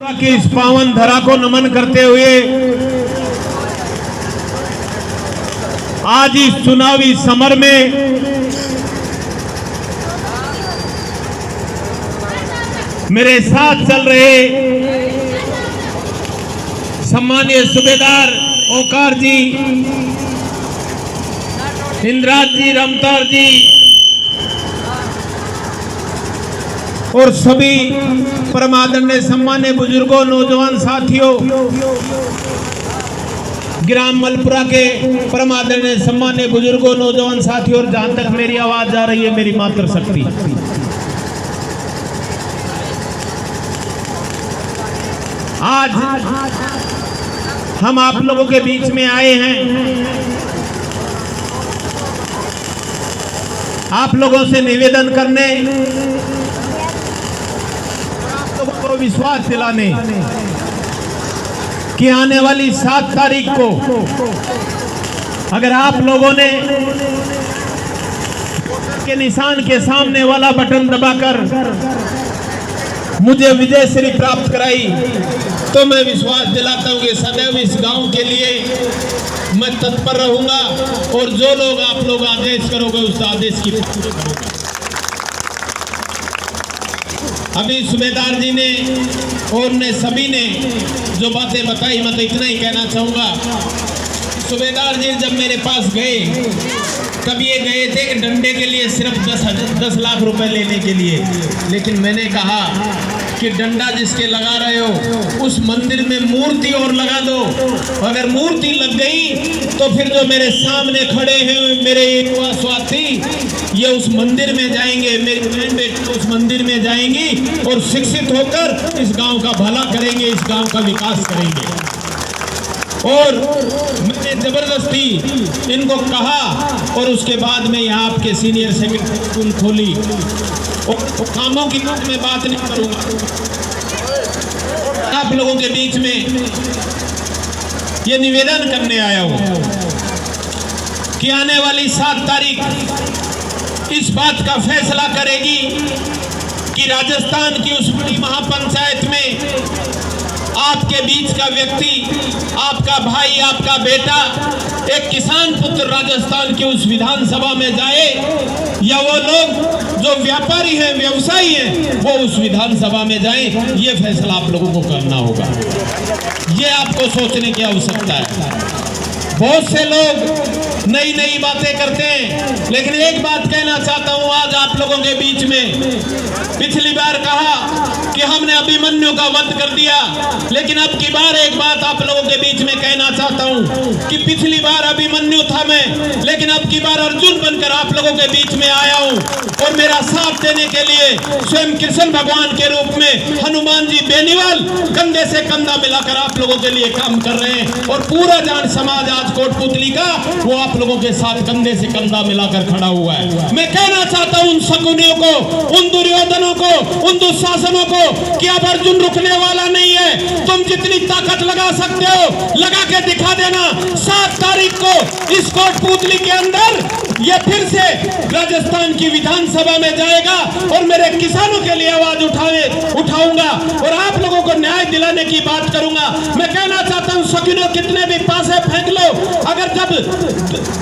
की इस पावन धरा को नमन करते हुए आज इस चुनावी समर में मेरे साथ चल रहे सम्मानीय सूबेदार ओंकार जी, इंद्राज जी, रमतार जी और सभी परम आदरणीय सम्मानीय बुजुर्गों, नौजवान साथियों, ग्राम मलपुरा के परम आदरणीय सम्मानीय बुजुर्गों, नौजवान साथियों और जहां तक मेरी आवाज जा रही है मेरी मातृशक्ति, आज हम आप लोगों के बीच में आए हैं आप लोगों से निवेदन करने, आप लोगों को विश्वास दिलाने कि आने वाली 7 तारीख को अगर आप लोगों ने के निशान के सामने वाला बटन दबाकर मुझे विजय श्री प्राप्त कराई तो मैं विश्वास दिलाता हूं कि सदैव इस गांव के लिए मैं तत्पर रहूंगा और जो लोग आप लोग आदेश करोगे उस आदेश की अभी सूबेदार जी ने और ने सभी ने जो बातें बताई, मैं तो इतना ही कहना चाहूंगा। सूबेदार जी जब मेरे पास गए तब ये गए थे कि डंडे के लिए सिर्फ 10 लाख रुपए लेने के लिए, लेकिन मैंने कहा कि डंडा जिसके लगा रहे हो उस मंदिर में मूर्ति और लगा दो। अगर मूर्ति लग गई तो फिर जो मेरे सामने खड़े हैं मेरे युवा साथी, ये उस मंदिर में जाएंगे, मेरी बहन बेटी उस मंदिर में जाएंगी और शिक्षित होकर इस गांव का भला करेंगे, इस गांव का विकास करेंगे। और मैंने जबरदस्ती इनको कहा और उसके बाद में यहाँ आपके सीनियर सेक्रेटरी खोली और कामों की मैं बात नहीं करूंगा। आप लोगों के बीच में ये निवेदन करने आया हूं कि आने वाली 7 तारीख इस बात का फैसला करेगी कि राजस्थान की उस बड़ी महापंचायत में आपके बीच का व्यक्ति, आपका भाई, आपका बेटा, एक किसान पुत्र राजस्थान की उस विधानसभा में जाए या वो लोग जो व्यापारी हैं, व्यवसायी हैं, वो उस विधानसभा में जाए। ये फैसला आप लोगों को करना होगा, ये आपको सोचने की आवश्यकता है। बहुत से लोग नई नई बातें करते हैं, लेकिन एक बात कहना चाहता हूं आज आप लोगों के बीच में। पिछली बार कहा कि हमने अभिमन्यु का वध कर दिया, लेकिन अब की बार एक बात आप लोगों के बीच में कहना चाहता हूं कि पिछली बार अभिमन्यु था मैं, लेकिन अब की बार अर्जुन बनकर आप लोगों के बीच में आया हूं और मेरा साथ देने के लिए स्वयं कृष्ण भगवान के रूप में हनुमान जी बेनीवाल कंधे से कंधा मिलाकर आप लोगों के लिए काम कर रहे हैं और पूरा जाट समाज आज कोटपुतली का वो आप लोगों के साथ कंधे से कंधा मिलाकर खड़ा हुआ है। मैं कहना चाहता हूं उन शकुनियों को, उन दुर्योधनों को, उन दुशासनों को कि अब अर्जुन रुकने वाला नहीं है। तुम जितनी ताकत लगा सकते हो लगा के दिखा देना। 7 तारीख को इस कोटपुतली के अंदर ये फिर से राजस्थान की विधानसभा में जाएगा और मेरे किसानों के लिए आवाज उठाऊंगा और आप लोगों को न्याय दिलाने की बात करूंगा। मैं कहना चाहता हूं शकुनियों कितने भी पासे फेंक लो, अगर जब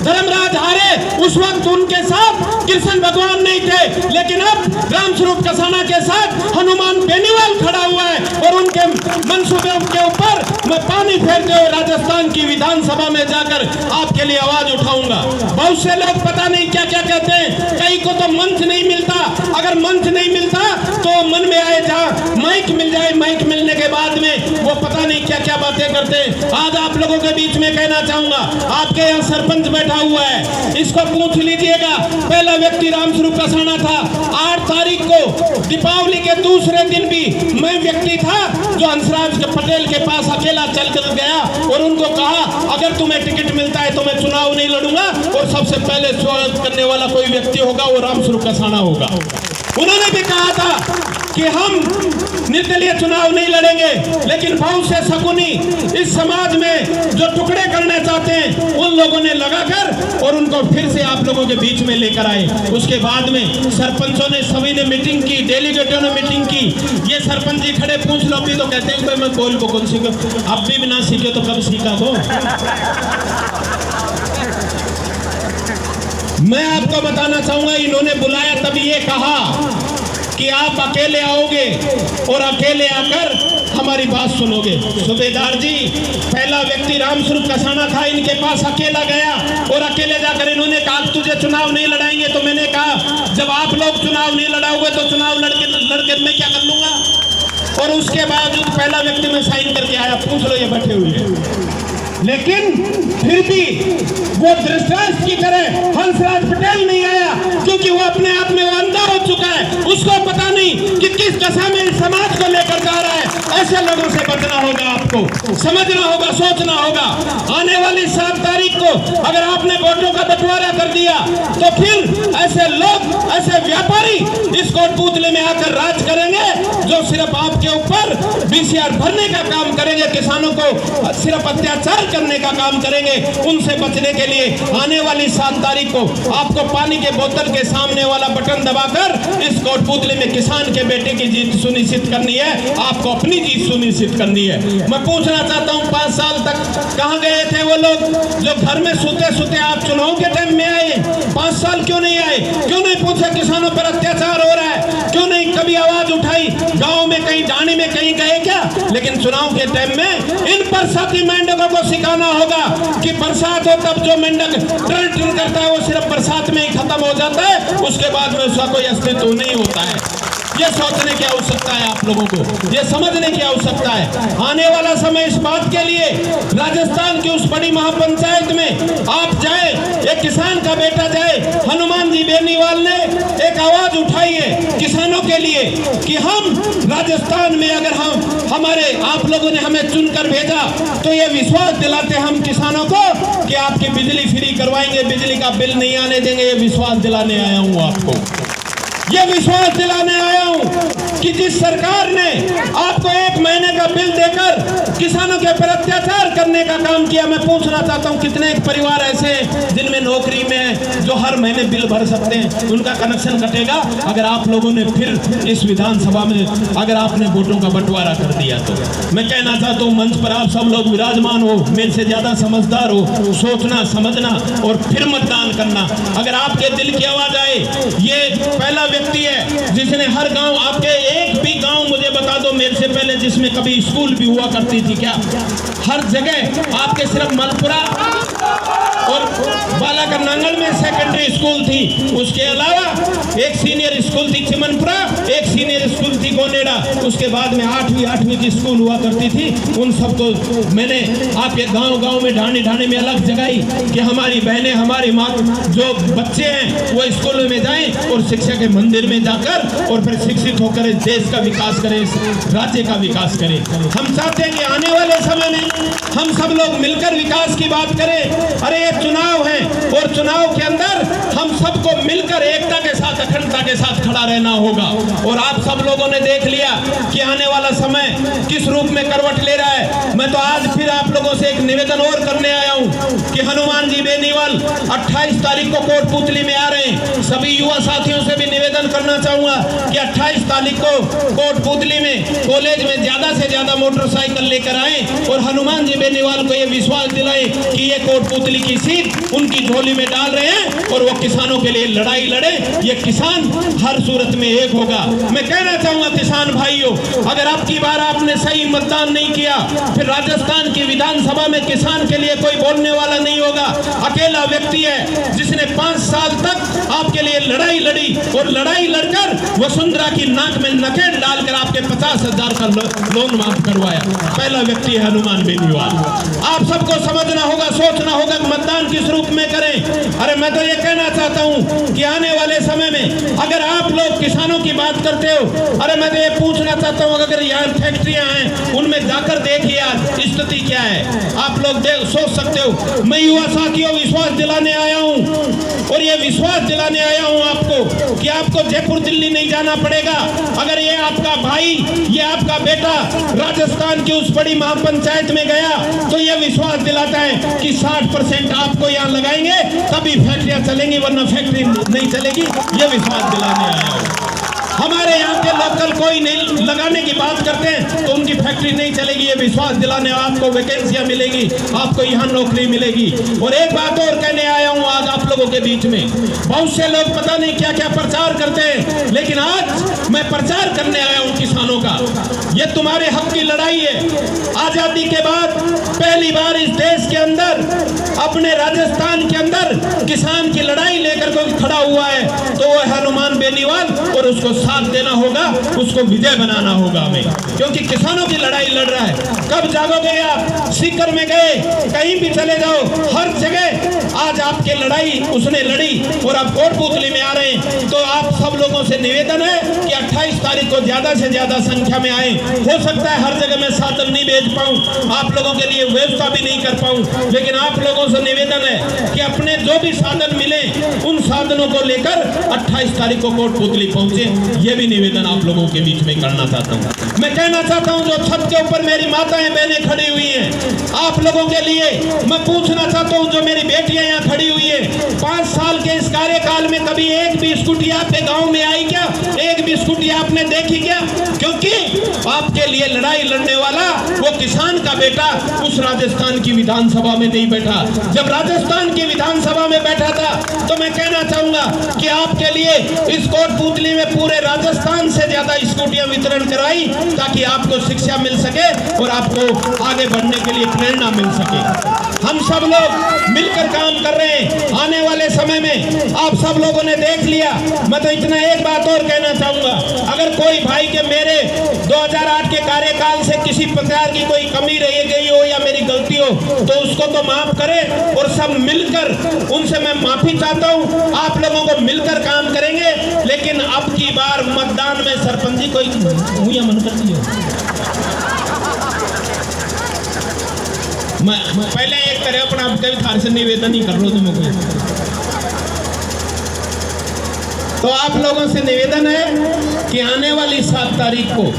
धर्मराज हारे उस वक्त उनके साथ कृष्ण भगवान नहीं थे, लेकिन अब रामस्वरूप कसाना के साथ हनुमान बेनीवाल खड़ा हुआ है और उनके मंसूबे के ऊपर मैं पानी फेरते हुए राजस्थान की विधानसभा में जाकर आपके लिए आवाज उठाऊंगा। बहुत से लोग पता नहीं क्या क्या कहते हैं, कई को तो मंच नहीं मिलता, अगर मंच नहीं मिलता तो मन में आए जहां माइक मिल जाए, माइक मिलने के बाद में वो पता नहीं क्या क्या बातें करते हैं। आज आप लोगों के बीच में कहना चाहूंगा, आपके यहाँ सरपंच बैठा हुआ है, इसको पूछ लीजिएगा। पहला व्यक्ति रामस्वरूप कसाना था। 8 तारीख को दीपावली के दूसरे दिन भी मैं व्यक्ति था जो हंसराज पटेल के पास अकेला चल कर गया और उनको कहा अगर तुम्हें टिकट मिलता है तो मैं चुनाव नहीं लड़ूंगा और सबसे पहले स्वागत करने वाला कोई व्यक्ति होगा वो रामस्वरूप कसाना होगा। उन्होंने भी कहा था कि हम निर्दलीय चुनाव नहीं लड़ेंगे, लेकिन बहुत से शकुनी इस समाज में जो टुकड़े करना चाहते हैं उन लोगों ने लगाकर और उनको फिर से आप लोगों के बीच में लेकर आए। उसके बाद में सरपंचों ने सभी ने मीटिंग की, डेलीगेटों ने मीटिंग की। ये सरपंच जी खड़े पूछ लो भी तो कहते हैं मैं बोल को कौन सीखो, अब भी ना सीखे तो कब सीखा हो। मैं आपको बताना चाहूंगा, इन्होंने बुलाया तब ये कहा कि आप अकेले आओगे और अकेले आकर हमारी बात सुनोगे। सूबेदार जी, पहला व्यक्ति रामस्वरूप कसाना था, इनके पास अकेला गया और अकेले जाकर इन्होंने कहा तुझे चुनाव नहीं लड़ाएंगे। तो मैंने कहा जब आप लोग चुनाव नहीं लड़ाओगे तो चुनाव लड़के मैं क्या कर लूंगा। और उसके बावजूद पहला व्यक्ति में साइन करके आया, पूछ लो ये बैठे हुए हैं। लेकिन फिर भी वो दृष्टांत की तरह हंसराज पटेल नहीं आया, क्योंकि वो अपने आप में वो अंधा हो चुका है। उसको पता नहीं कि किस दशा में इस समाज को लेकर जा रहा है। ऐसे लोगों से बचना होगा, आपको समझना होगा, सोचना होगा। आने वाली 7 तारीख को अगर आपने वोटों का बंटवारा कर दिया तो फिर ऐसे लोग, ऐसे व्यापारी इस कोटपुतली में आकर राज करेंगे, जो सिर्फ आपके ऊपर बीसीआर भरने का काम करेंगे, किसानों को सिर्फ अत्याचार करने का काम करेंगे। उनसे बचने के लिए आने वाली 7 तारीख को आपको पानी के बोतल के सामने वाला बटन दबाकर इस कोटपुतली में किसान के बेटे की जीत सुनिश्चित करनी है। आपको अपनी जीत सुनिश्चित करनी है। मैं पूछना चाहता हूं, 5 साल तक कहां गए थे वो लोग जो घर में सोते सोते आप चुनाव के टाइम में आए? 5 साल क्यों नहीं आए? क्यों नहीं पूछा किसानों पर अत्याचार हो रहा है? क्यों नहीं कभी आवाज उठाई? गांव में कहीं, ढाणी में कहीं गए क्या? लेकिन चुनाव के टाइम में इन बरसाती मेंढकों को सिखाना होगा कि बरसात हो तब जो मेंढक ट्रन करता है वो सिर्फ बरसात में ही खत्म हो जाता है, उसके बाद में उसका कोई अस्तित्व नहीं होता है। ये सोचने की आवश्यकता है आप लोगों को, ये समझने की आवश्यकता है। आने वाला समय इस बात के लिए राजस्थान की उस बड़ी महापंचायत में आप जाए, एक किसान का बेटा जाए, हनुमान जी बेनीवाल ने एक आवाज उठाई है किसानों के लिए कि हम राजस्थान में अगर हमारे आप लोगों ने हमें चुनकर भेजा तो ये विश्वास दिलाते हम किसानों को कि आपकी बिजली फ्री करवाएंगे, बिजली का बिल नहीं आने देंगे। ये विश्वास दिलाने आया हूं आपको, ये विश्वास दिलाने आया हूं कि जिस सरकार ने आपको 1 महीने का बिल देकर किसानों के ऊपर अत्याचार करने का काम किया, मैं पूछना चाहता हूं कितने परिवार ऐसे हैं जिनमें नौकरी में जो हर महीने बिल भर सकते हैं, उनका कनेक्शन कटेगा अगर आप लोगों ने फिर इस विधानसभा में अगर आपने वोटों का बंटवारा कर दिया तो। मैं कहना चाहता हूं मंच पर आप सब लोग विराजमान हो, मेरे से ज्यादा समझदार हो, सोचना समझना और फिर मतदान करना। अगर आपके दिल की आवाज आए, ये पहला व्यक्ति है जिसने हर गांव, आपके एक भी गांव मुझे बता दो मेरे से पहले जिसमें कभी स्कूल भी हुआ करती थी क्या? हर जगह आपके सिर्फ मलपुरा और बालाकर नांगल में सेकेंडरी स्कूल थी, उसके अलावा एक सीनियर स्कूल थी चिमनपुरा, एक सीनियर स्कूल थी गोनेडा, उसके बाद में 8वीं की स्कूल हुआ करती थी। उन सबको मैंने आपके गांव में, ढाणी में अलग जगाई कि हमारी बहनें, हमारी माँ, जो बच्चे हैं वो स्कूलों में जाएं और शिक्षा के मंदिर में जाकर और फिर शिक्षित होकर इस देश का विकास करें, इस राज्य का विकास करें। हम चाहते हैं कि आने वाले समय में हम सब लोग मिलकर विकास की बात करें। अरे ये चुनाव है और चुनाव के अंदर हम सबको मिलकर एकता के साथ, अखंडता के साथ खड़ा रहना होगा। और आप सब लोगों ने देख लिया कि आने वाला समय किस रूप में करवट ले रहा है। मैं तो आज फिर आप लोगों से एक निवेदन और करने आया हूं कि हनुमान जी बेनीवाल 28 तारीख को कोटपुतली में आ रहे हैं। सभी युवा साथियों से भी निवेदन करना चाहूंगा कि 28 तारीख को कोटपुतली में कॉलेज में ज्यादा से ज्यादा मोटरसाइकिल लेकर आए और हनुमान जी बेनीवाल को यह विश्वास दिलाए कि ये कोटपुतली की सीट उनकी झोली में डाल रहे हैं और वो किसानों के लिए लड़ाई लड़े। ये किसान हर सूरत में एक होगा। मैं कहना चाहूंगा किसान भाइयों, अगर अब की बार आपने सही मतदान नहीं किया, फिर राजस्थान की विधानसभा में किसान के लिए कोई बोलने वाला नहीं होगा। अकेला व्यक्ति है जिसने 5 साल तक आपके लिए लड़ाई लड़ी और लड़ाई लड़कर वसुंधरा की नाक में नकेल डालकर आपके 50,000 का लोन माफ करवाया। पहला व्यक्ति है हनुमान बेनीवाल। आप सबको समझना होगा, सोचना होगा मतदान किस रूप में करें। अरे मैं तो ये कहना चाहता हूं कि आने वाले समय में अगर आप लोग किसानों की बात करते हो, अरे मैं तो ये पूछना चाहता हूं अगर यहाँ फैक्ट्रियां हैं उनमें जाकर देखिए, इस स्थिति क्या है आप लोग सोच सकते हो। मैं युवा साथियों विश्वास दिलाने आया हूं, और ये विश्वास दिलाने आया हूं आपको कि आपको जयपुर दिल्ली नहीं जाना पड़ेगा। अगर ये आपका भाई, ये आपका बेटा राजस्थान की उस बड़ी महापंचायत में गया तो ये विश्वास दिलाता है कि 60% आपको यहाँ लगाएंगे तभी फैक्ट्रियां चलेंगी, वरना फैक्ट्री नहीं चलेगी। ये विश्वास दिलाने आया हूं। हमारे यहाँ के लोकल कोई नहीं लगाने की बात करते हैं तो उनकी फैक्ट्री नहीं चलेगी। ये विश्वास दिलाने आपको वैकेंसियां मिलेगी, आपको यहाँ नौकरी मिलेगी। और एक बात और कहने आया हूँ आज आप लोगों के बीच में। बहुत से लोग पता नहीं क्या क्या प्रचार करते हैं, लेकिन आज मैं प्रचार करने आया हूँ किसानों का। ये तुम्हारे हक की लड़ाई है। आजादी के बाद पहली बार इस देश के अंदर, अपने राजस्थान के अंदर किसान की लड़ाई लेकर कोई खड़ा हुआ है तो वो हनुमान बेनीवाल, और उसको साथ देना होगा, उसको विजय बनाना होगा हमें, क्योंकि किसानों की लड़ाई लड़ रहा है। कब जागोगे आप? सीकर में गए, कहीं भी चले जाओ, हर जगह आज आपके लड़ाई उसने लड़ी, और अब कोटपुतली में आ रहे हैं। तो आप सब लोगों से निवेदन है कि 28 तारीख को ज्यादा से ज्यादा संख्या में आए। हो सकता है हर जगह मैं साधन नहीं भेज पाऊं, आप लोगों के लिए व्यवस्था भी नहीं कर पाऊं, लेकिन आप लोगों से निवेदन है कि अपने जो भी साधन मिले उन साधनों को लेकर 28 तारीख को कोटपुतली पहुंचे। ये भी निवेदन आप लोगों के बीच में करना चाहता हूं। मैं कहना चाहता हूं जो छत के ऊपर मेरी माताएं बहनें खड़ी हुई हैं, आप लोगों के लिए मैं पूछना चाहता हूं, जो मेरी बेटियां यहाँ खड़ी हुई है, 5 साल के इस कार्यकाल में कभी एक भी स्कूटी आपके गांव में आई क्या? एक भी स्कूटी आपने देखी क्या? क्योंकि आपके लिए लड़ाई लड़ने वाला वो किसान का बेटा उस राजस्थान की विधानसभा में नहीं बैठा। जब राजस्थान की विधानसभा में बैठा था तो मैं कहना चाहूंगा कि आपके लिए इस कोटपुतली में पूरे राजस्थान से ज्यादा स्कूटियां वितरण कराई, ताकि आपको शिक्षा मिल सके और आपको आगे बढ़ने के लिए प्रेरणा मिल सके। हम सब लोग मिलकर काम कर रहे हैं। आने वाले समय में आप सब लोगों ने देख लिया। मैं तो इतना एक बात और कहना चाहूंगा, अगर कोई भाई के मेरे 2008 के कार्यकाल से किसी प्रकार की कोई कमी रह गई हो या मेरी गलती हो तो उसको तो माफ करें, और सब मिलकर उनसे मैं माफी चाहता हूं। आप लोगों को मिलकर काम करेंगे, लेकिन अब की बार मतदान में सरपंच जी कोई मन करती है। मैं पहले एक तरह अपना थार से निवेदन ही कर लो तुमको। तो आप लोगों से निवेदन है कि आने वाली 7 तारीख को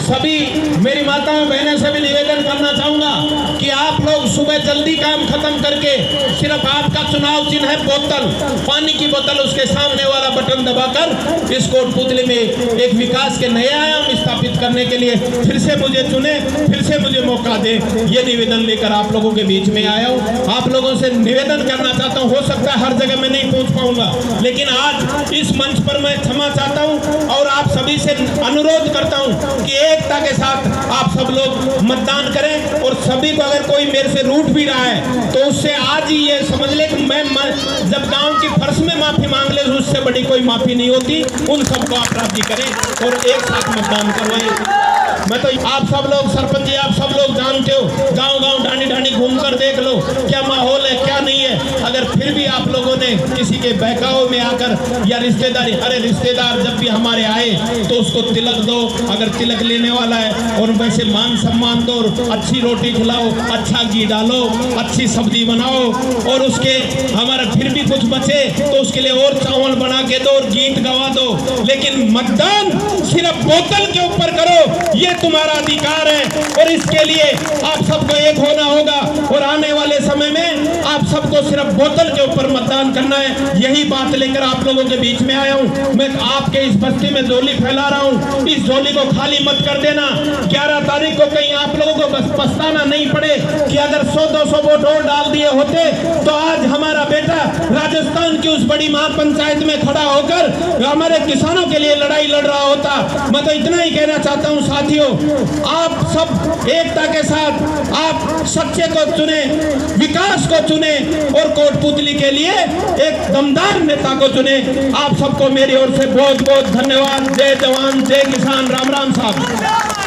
सभी मेरी माताओं बहनों से भी निवेदन करना चाहूंगा कि आप लोग सुबह जल्दी काम खत्म करके, सिर्फ आपका चुनाव चिन्ह है बोतल, पानी की बोतल, उसके सामने वाला बटन दबाकर इस कोटपुतली में एक विकास के नए आयाम स्थापित करने के लिए फिर से मुझे चुने, फिर से मुझे मौका दे। ये निवेदन लेकर आप लोगों के बीच में आया हूँ। आप लोगों से निवेदन करना चाहता हूँ, हो सकता है हर जगह मैं नहीं पहुँच पाऊंगा, लेकिन आज इस मंच पर मैं क्षमा चाहता हूँ और आप सभी से अनुरोध करता हूँ कि एकता के साथ आप सब लोग मतदान करें। और सभी को अगर कोई मेरे से रूठ भी रहा है तो उससे आज ही ये समझ ले कि मैं जब गांव की फर्श में माफी मांग ले, उससे बड़ी कोई माफी नहीं होती। उन सबको आप राजी करें और एक साथ मतदान करवाएं। मैं तो आप सब लोग सरपंच जी, आप सब लोग जानते हो, गांव गांव ढाणी ढाणी घूमकर देख लो क्या माहौल है क्या नहीं है। अगर फिर भी आप लोगों ने किसी के बहकावे में आकर या रिश्तेदारी, अरे रिश्तेदार जब भी हमारे आए तो उसको तिलक दो, अगर तिलक लेने वाला है, और वैसे मान सम्मान दो, अच्छी रोटी खिलाओ, अच्छा घी डालो, अच्छी सब्जी बनाओ, और उसके हमारा फिर भी कुछ बचे तो उसके लिए और चावल बना के दो और गीत गवा दो। लेकिन मतदान सिर्फ बोतल के ऊपर करो, ये तुम्हारा अधिकार है और इसके लिए आप सबको एक होना होगा। और आने वाले समय में आप सबको सिर्फ बोतल के ऊपर मतदान करना है। यही बात लेकर आप लोगों के बीच में आया हूँ। मैं आपके इस बस्ती में झोली फैला रहा हूँ, इस झोली को खाली मत कर देना। 11 तारीख को कहीं आप लोगों को बस पछताना नहीं पड़े कि अगर 100-200 वोट और डाल दिए होते तो आज हमारा बेटा राजस्थान की उस बड़ी महापंचायत में खड़ा होकर हमारे किसानों के लिए लड़ाई लड़ रहा होता। मैं तो इतना ही कहना चाहता हूँ साथियों, आप सब एकता के साथ आप सच्चे को चुने, विकास को चुने और कोटपुतली के लिए एक दमदार नेता को चुने। आप सबको मेरी ओर से बहुत बहुत धन्यवाद। जय जवान जय किसान, राम राम साहब।